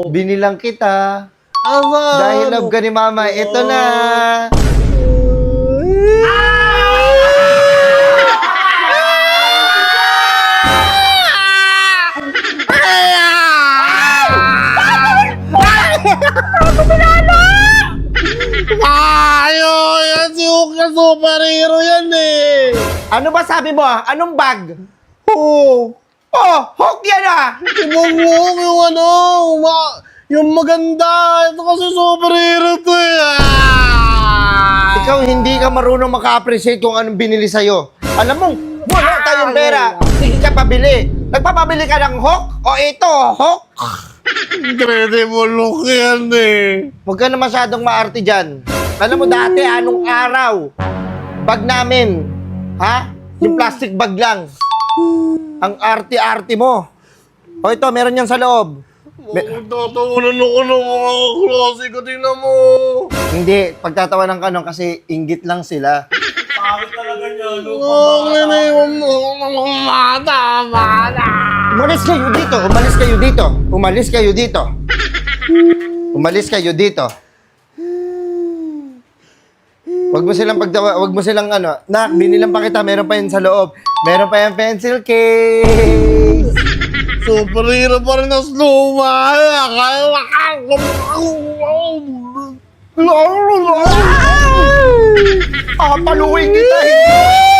Binilang kita. Aba! Dahil love ka ni mama, ito na. Ayo! Yan si Hulk na superhero yan eh! Ano ba sabi mo? Anong bag? Oh! Oh, Hulk yan ah! Ibang Hulk yung ano! Yung maganda! Ito kasi superhero to eh! Ikaw hindi ka marunong maka-appreciate kung anong binili sa'yo. Alam mo, wala tayong pera. Sige ka pabili. Nagpapabili ka ng Hulk? O ito, Hulk? Incredible Hulk yan eh! Huwag ka na masyadong maarte dyan. Alam mo dati, anong araw? Bag namin. Ha? Yung plastic bag lang. Ang arte-arte mo. O ito, meron yan sa loob. Tatawanan ako ng mga klase ko, tingnan mo! Hindi, pagtatawanan ka nun kasi inggit lang sila. Mata! Umalis kayo dito! Umalis kayo dito! Umalis kayo dito! Umalis kayo dito! Wag mo silang ano, nak, binilang pa kita, meron pa yun sa loob. Meron pa yung pencil case. Superhero pa rin ang sluma! Papaluin kita, hindi!